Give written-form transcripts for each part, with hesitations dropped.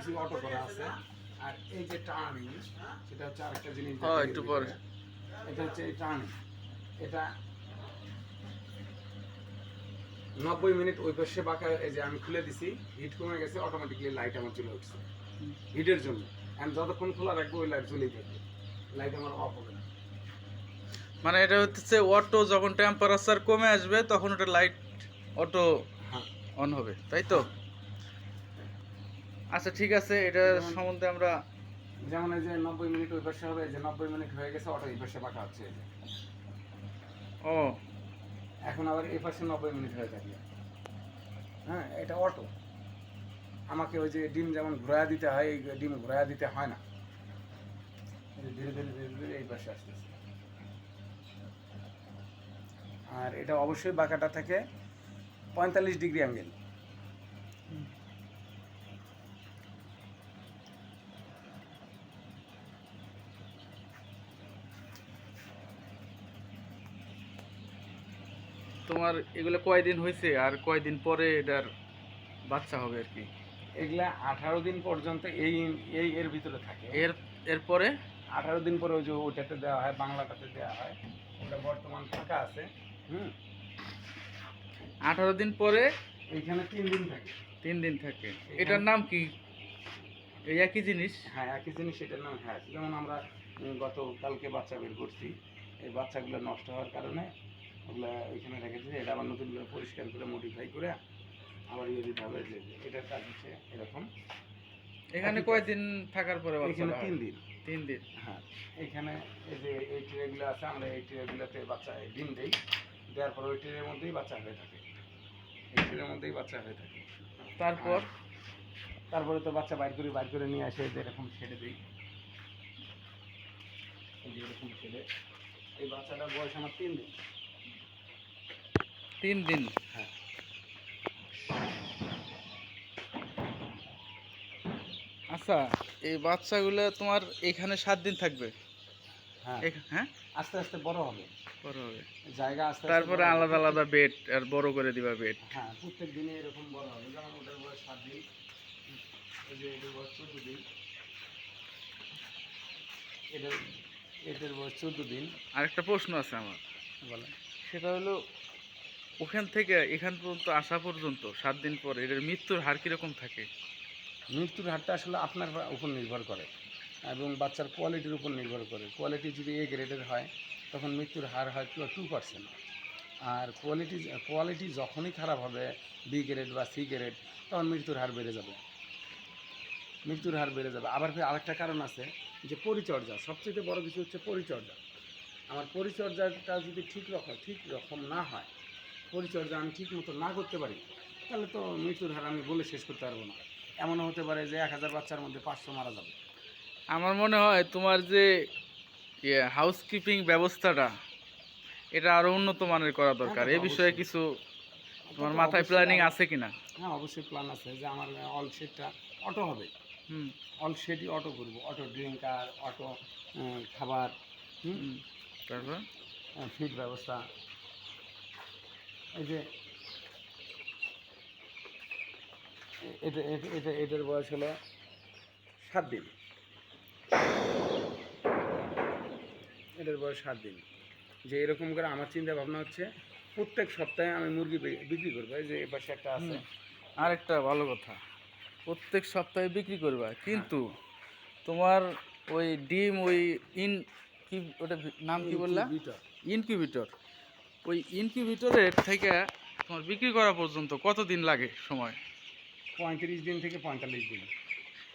কিছু অটো করা আছে। আর এই যে টার্নিং, সেটা হচ্ছে আরেকটা জিনিস। একটু পরে এটা হচ্ছে এই টার্নিং, এটা 90 মিনিট ওই পাশে বাঁকা। এই যে আমি খুলে দিছি, হিট কমে গেছে, অটোমেটিকলি লাইট আমার চলে উঠছে হিটের জন্য। আমি যতক্ষণ খোলা রাখবো ওই লাইট জ্বলেই থাকবে, লাইট আমার অফ হবে না। মানে এটা হচ্ছে অটো যখন টেম্পারেচার কমে আসবে তখন ওটা লাইট অটো হ্যাঁ অন হবে, তাই তো? আচ্ছা ঠিক আছে, এটা যেমন সম্বন্ধে আমরা যেমন এই যে 90 মিনিট ওই পাশে হবে, যে 90 মিনিট হয়ে গেছে, অটো এই পাশে বাঁকা হচ্ছে। এই যে ও এখন আবার এই পাশে 90 মিনিট হয়ে থাকবে। হ্যাঁ, এটা অটো। আমাকে ওই যে ডিম যেমন ঘোরায়া দিতে হয়, এই ডিম ঘোরায়া দিতে হয় না। ধীরে ধীরে ধীরে ধীরে এই পাশে আসতেছে। আর এটা অবশ্যই বাঁকাটা থেকে 45 ডিগ্রি অ্যাঙ্গেল। তোমার এগুলো কয়দিন হয়েছে আর কয়দিন পরে এটার বাচ্চা হবে আর কি? এগুলা 18 দিন পর্যন্ত এই এই এর ভিতরে থাকে। এরপরে 18 দিন পরে ওই যে ওটাতে দেওয়া হয়, বাংলাটাতে দেওয়া হয়। ওটা বর্তমান ফাঁকা আছে। 18 দিন পরে এইখানে 3 দিন থাকে। 3 দিন থাকে। এটার নাম কি? এই একই জিনিস? হ্যাঁ, একই জিনিস, এটার নাম হ্যাঁ। যেমন আমরা গতকালকে বাচ্চা বের করছি, এই বাচ্চাগুলো নষ্ট হওয়ার কারণে ওগুলো ওইখানে রেখে দিয়েছে। এটা আবার নতুন করে পরিষ্কার করে মডিফাই করে আবার ইয়ে দিতে হবে। যে এটার কাজ হচ্ছে এরকম। এখানে কয়দিন থাকার পরে বাচ্চা এখানে হয়? 3 দিন। 3 দিন। হ্যাঁ, এখানে এই যে এই ট্রেগুলো আছে, আমরা এই ট্রেগুলোতে বাচ্চা ডিম দিই। দেওয়ার পর ওই ট্রের মধ্যেই বাচ্চা হয়ে থাকে, এই ট্রের মধ্যেই বাচ্চা হয়ে থাকে। তারপর তারপরে তো বাচ্চা বাইর করে নিয়ে আসে, যে এরকম ছেড়ে দিই। এই যে এরকম ছেড়ে, এই বাচ্চাটার বয়স আমার 3 দিন। 3 দিন। হ্যাঁ, আচ্ছা, এই বাচ্চাগুলো তোমার এখানে 7 দিন থাকবে? হ্যাঁ, হ্যাঁ, আস্তে আস্তে বড় হবে, বড় হবে। জায়গা আস্তে আস্তে তারপরে বড় হবে। আলাদা আলাদা বেড আর বড় করে দিবা বেড। হ্যাঁ, প্রত্যেক দিনে এরকম বড় হবে। যেমন ওটার বয়স 7 দিন, এই যে এটার বয়স 14 দিন, এটার এটার বয়স 14 দিন। আরেকটা প্রশ্ন আছে আমার, বলেন। সেটা হলো ওখান থেকে এখান পর্যন্ত আসা পর্যন্ত 7 দিন পরে এদের মৃত্যুর হার কিরকম থাকে? মৃত্যুর হারটা আসলে আপনার উপর নির্ভর করে এবং বাচ্চার কোয়ালিটির উপর নির্ভর করে। কোয়ালিটি যদি এ গ্রেডের হয়, তখন মৃত্যুর হার হয় 2%। আর কোয়ালিটি যখনই খারাপ হবে, বি গ্রেড বা সি গ্রেড, তখন মৃত্যুর হার বেড়ে যাবে। আবার ফের আরেকটা কারণ আছে, যে পরিচর্যা। সবচেয়ে বড় কিছু হচ্ছে পরিচর্যা। আমার পরিচর্যাটা যদি ঠিক রকম না হয়, পরিচর্যা আমি ঠিক মতো না করতে পারি, তাহলে তো মৃত্যুর হার আমি বলে শেষ করতে পারবো না। এমনও হতে পারে যে 1000 বাচ্চার মধ্যে 500 মারা যাবে। আমার মনে হয় তোমার যে হাউসকিপিং ব্যবস্থাটা, এটা আরো উন্নত মানের করা হ্যাঁ, দরকার। তা তো এই বিষয়ে অবশ্যই। কিছু তা তোমার তো মাথায় অবশ্যই প্ল্যানিং আছে কিনা? হ্যাঁ, অবশ্যই প্ল্যান আছে, যে আমার অল শেডটা অটো হবে। হুম অল শেডই অটো করবো, অটো ড্রিঙ্কার, অটো খাবার, হুম। তারপর ফিড ব্যবস্থা। এই যে এটার বয়স হলো 7 দিন। এটার বয়স 7 দিন। যে এরকম করে আমার চিন্তা ভাবনা হচ্ছে, প্রত্যেক সপ্তাহে আমি মুরগি বিক্রি করবো। এই যে এপাশে একটা আছে। আরেকটা ভালো কথা, প্রত্যেক সপ্তাহে বিক্রি করবা, হ্যাঁ, কিন্তু তোমার ওই ডিম ওই ইন কি ওটা নাম কি বললা? ইনকিউবেটর। ইনকিউবেটর। ওই ইনকিউবেটরের থেকে তোমার বিক্রি করা পর্যন্ত কতদিন লাগে সময়? 35 দিন থেকে 45 দিন।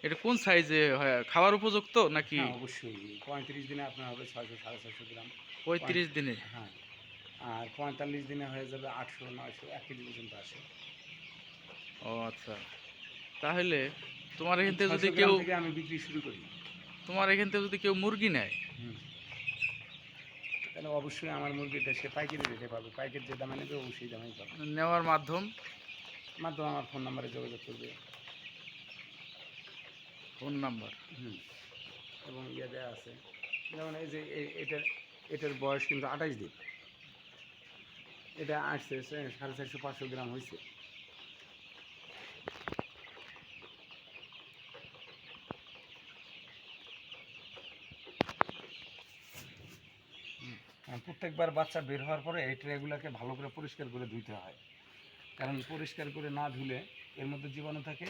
এটা কোন সাইজে হয়, খাবার উপযুক্ত নাকি? হ্যাঁ, অবশ্যই 35 দিনে আপনার হবে 600 650 গ্রাম। 35 দিনে? হ্যাঁ, আর 45 দিনে হয়ে যাবে 800 900 1 কেজি পর্যন্ত আসে। ও আচ্ছা, তাহলে তোমার এখান থেকে যদি 600 গ্রাম কেউ থেকে আমি বিক্রি শুরু করি। মুরগি নেয়, হুম, তাহলে অবশ্যই আমার মুরগিটা সে পাইকারি রেটে পাবে। পাইকারি যে দামে নেবে, অবশ্যই দামেই পাবে। নেওয়ার মাধ্যম? আমার ফোন নাম্বারে যোগাযোগ করবে। Phone number? হুম, এবং ইয়ে দেওয়া আছে। যেমন এই যে এটার বয়স কিন্তু 28 দিন। এটা আসছে 450 500 গ্রাম হয়েছে। প্রত্যেকবার বাচ্চা বের হওয়ার পরে এই ট্রেগুলোকে ভালো করে পরিষ্কার করে ধুইতে হয়, কারণ পরিষ্কার করে না ধুলে এর মধ্যে জীবাণু থাকে,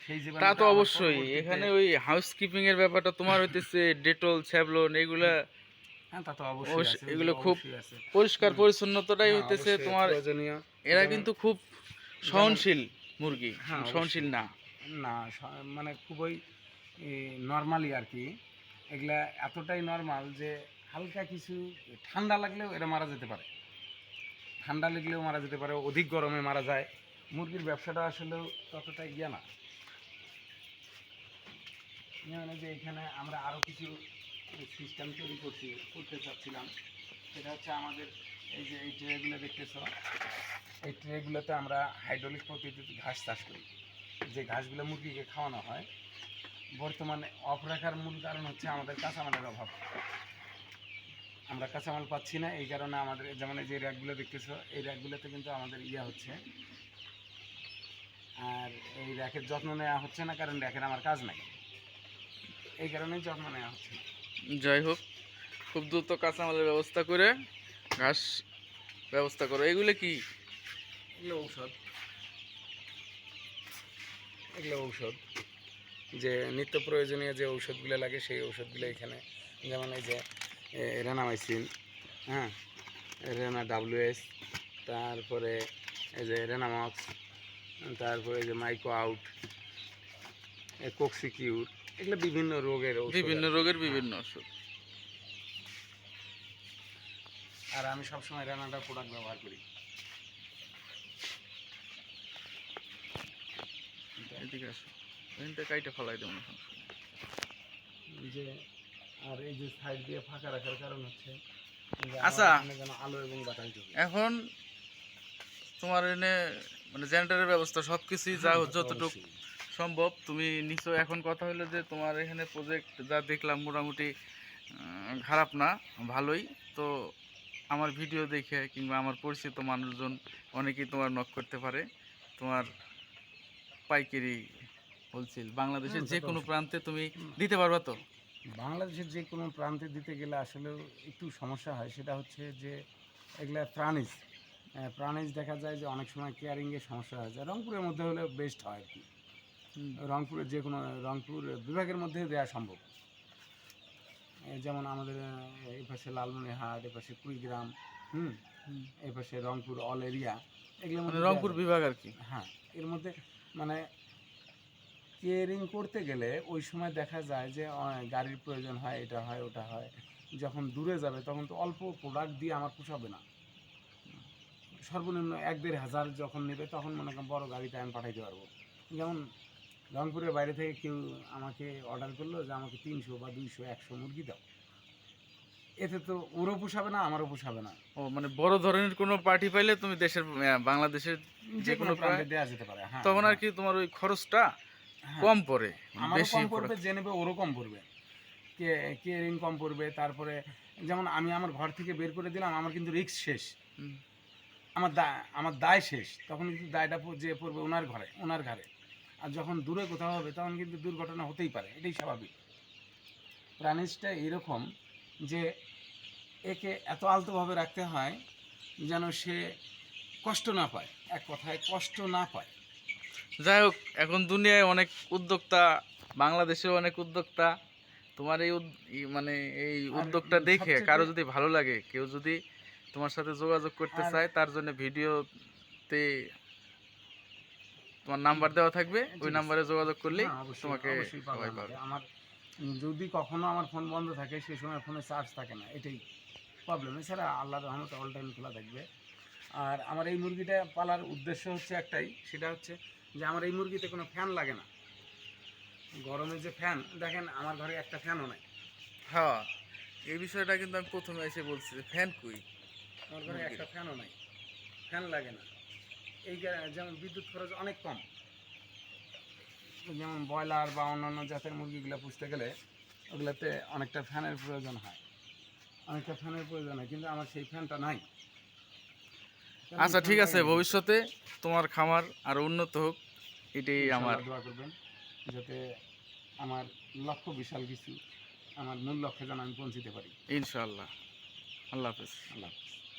সেই জীবাণু তা তো অবশ্যই। এখানে ওই হাউসকিপিং এর ব্যাপারটা তোমার হইতেছে ডেটল, স্যাভলন এগুলা হ্যাঁ তা তো অবশ্যই আছে, এগুলো ওগুলো খুব অবশ্যই আছে। পরিষ্কার পরিচ্ছন্নতাটাই হ্যাঁ, হইতেছে অবশ্যই তোমার। প্রয়োজনীয়। এরা যেমন- কিন্তু খুব সহনশীল মুরগি, হ্যাঁ, অবশ্যই। সহনশীল না। না মানে খুবই নর্মালি আর কি, এগুলা এতটাই নর্মাল যে হালকা কিছু ঠান্ডা লাগলেও এরা মারা যেতে পারে, ঠান্ডা লাগলেও মারা যেতে পারে, অধিক গরমে মারা যায়। মুরগির ব্যবসাটা আসলেও ততটা ইয়ে না। মানে যে এখানে আমরা আরও কিছু সিস্টেম তৈরি করতে চাচ্ছিলাম, সেটা হচ্ছে আমাদের এই যে এই ট্রেগুলো দেখতেছ, এই ট্রেগুলোতে আমরা হাইড্রোলিক পদ্ধতিতে ঘাস চাষ করি, যে ঘাসগুলো মুরগিকে খাওয়ানো হয়। বর্তমানে অফ রাখার মূল কারণ হচ্ছে আমাদের কাঁচামালের অভাব, আমরা কাঁচামাল পাচ্ছি না, এই কারণে আমাদের যেমন এই যে র্যাকগুলো দেখতেছো, এই র্যাকগুলোতে কিন্তু আমাদের ইয়ে হচ্ছে, আর এই র্যাকের যত্ন নেওয়া হচ্ছে না, কারণ র্যাকের আমার কাজ নাই, এই কারণেই যত্ন নেওয়া হচ্ছে না। যাই হোক, খুব দ্রুত কাঁচামালের ব্যবস্থা করে ঘাস ব্যবস্থা করো। এগুলো কি? এগুলো ঔষধ, এগুলো ঔষধ, যে নিত্য প্রয়োজনীয় যে ঔষধগুলো লাগে সেই ঔষধগুলো এখানে, যেমন এই যে রেনামাইসিন, হ্যাঁ, রেনা WS, তারপরে এই যে রেনামক্স, তারপরে এই যে মাইকো আউট, কোক্সিকিউর, এগুলো বিভিন্ন রোগের ঔষধ বিভিন্ন আর কি। রোগের বিভিন্ন ওষুধ। আর আমি সবসময় রেনাটার প্রোডাক্ট ব্যবহার করি। এদিকে আসো, এখানটা কাইটা ফলাই দেবো না। যে আর এই যে সাইড দিয়ে ফাঁকা রাখার কারণ হচ্ছে যে আচ্ছা। আমার এখানে যেন আলো এবং বাতাস ঢোকে। এখন তোমার এনে মানে জেনারেটরের ব্যবস্থা সব কিছুই যা হ্যাঁ, তা তো যতটুকু অবশ্যই। সম্ভব তুমি নিশ্চয়। এখন কথা হলো যে তোমার এখানে প্রজেক্ট যা দেখলাম মোটামুটি খারাপ না, ভালোই। তো আমার ভিডিও দেখে কিংবা আমার পরিচিত মানুষজন অনেকেই তোমার নক করতে পারে। তোমার পাইকারি হোলসেল বাংলাদেশের তা যে তো কোনো অবশ্যই। প্রান্তে তুমি দিতে পারবা তো? বাংলাদেশের যে কোনো প্রান্তে দিতে গেলে আসলে একটু সমস্যা হয়, সেটা হচ্ছে যে এগুলা প্রাণীজ দেখা যায় যে অনেক সময় কেয়ারিংয়ের সমস্যা হয়ে যায়। রংপুরের মধ্যে হলে বেস্ট হয় আর কি, রংপুরের যে কোনো রংপুর বিভাগের মধ্যে দেওয়া সম্ভব। যেমন আমাদের এই পাশে লালমনিরহাট, এ পাশে কুড়িগ্রাম, হুম, এই পাশে রংপুর অল এরিয়া, এগুলোর মানে মধ্যে রংপুর দেয়া যায়। বিভাগ আর কি। হ্যাঁ, এর মধ্যে মানে কেয়ারিং করতে গেলে ওই সময় দেখা যায় যে গাড়ির প্রয়োজন হয়, এটা হয় ওটা হয়। যখন দূরে যাবে তখন তো অল্প প্রোডাক্ট দিয়ে আমার পোষাবে না, সর্বনিম্ন 1-1.5 হাজার যখন নেবে তখন মনে করেন বড় গাড়িতে আমি পাঠাইতে পারবো। যেমন রংপুরের বাইরে থেকে কেউ আমাকে অর্ডার করলো যে আমাকে 300 বা 200 100 মুরগি দাও, এতে তো ওরও পোষাবে না, আমারও পোষাবে না। ও মানে বড় ধরনের কোনো পার্টি পাইলে তুমি দেশের বাংলাদেশের যে কোনো প্রান্তে দেওয়া যেতে পারে, হ্যাঁ, তখন আর হ্যাঁ, কি তোমার ওই খরচটা হ্যাঁ। কম পড়ে, আমারও বেশি কম পড়বে, যে নেবে ওরও কম পড়বে, কেয়ারিং কম পড়বে। তারপরে যেমন আমি আমার ঘর থেকে বের করে দিলাম, আমার কিন্তু রিস্ক শেষ, হুম। আমার দায় শেষ, তখন কিন্তু দায়টা যে পড়বে ওনার ঘাড়ে। আর যখন দূরে কোথাও হবে তখন কিন্তু দুর্ঘটনা হতেই পারে, এটাই স্বাভাবিক। প্রাণীজটা এরকম যে একে এত আলতোভাবে রাখতে হয় যেন সে কষ্ট না পায়, এক কথায় কষ্ট না পায়। যাই হোক, এখন দুনিয়ায় অনেক উদ্যোক্তা, বাংলাদেশেও অনেক উদ্যোক্তা। তোমার এই মানে এই আর উদ্যোগটা দেখে কারো সবচেয়ে যদি ভালো লাগে, কেউ যদি তোমার সাথে যোগাযোগ করতে আর চায়, তার জন্য ভিডিওতে তোমার নাম্বার দেওয়া থাকবে, ওই ঠিক আছে। নাম্বারে যোগাযোগ করলেই হ্যাঁ, অবশ্যই তোমাকে অবশ্যই পাবে সবাই আমাকে। পাবে। আমার যদি কখনো আমার ফোন বন্ধ থাকে, সেই সময় ফোনে চার্জ থাকে না, এটাই প্রবলেম। এছাড়া আল্লাহর রহমতে অল টাইম খোলা থাকবে। আর আমার এই মুরগিটা পালার উদ্দেশ্য হচ্ছে একটাই, সেটা হচ্ছে যে আমার এই মুরগিতে কোনো ফ্যান লাগে না। গরমে যে ফ্যান, দেখেন আমার ঘরে একটা ফ্যানও নাই, হ্যাঁ, এই বিষয়টা কিন্তু আমি প্রথমে এসে বলছি যে ফ্যান কই। আমার ঘরে একটা ফ্যানও নাই, ফ্যান লাগে না। যেমন বিদ্যুৎ খরচ অনেক কম। যেমন ব্রয়লার বা অন্যান্য জাতের মুরগিগুলো পুষতে গেলে ওগুলোতে অনেকটা ফ্যানের প্রয়োজন হয়, কিন্তু আমার সেই ফ্যানটা নাই। আচ্ছা ঠিক আছে, ভবিষ্যতে তোমার খামার আরো উন্নত হোক, এটাই আমার। ইনশাআল্লাহ দোয়া করবেন যাতে আমার লক্ষ্য বিশাল কিছু, আমার মূল লক্ষ্যে যেন আমি পৌঁছতে পারি। ইনশাআল্লাহ। আল্লাহ হাফেজ। আল্লাহ হাফেজ।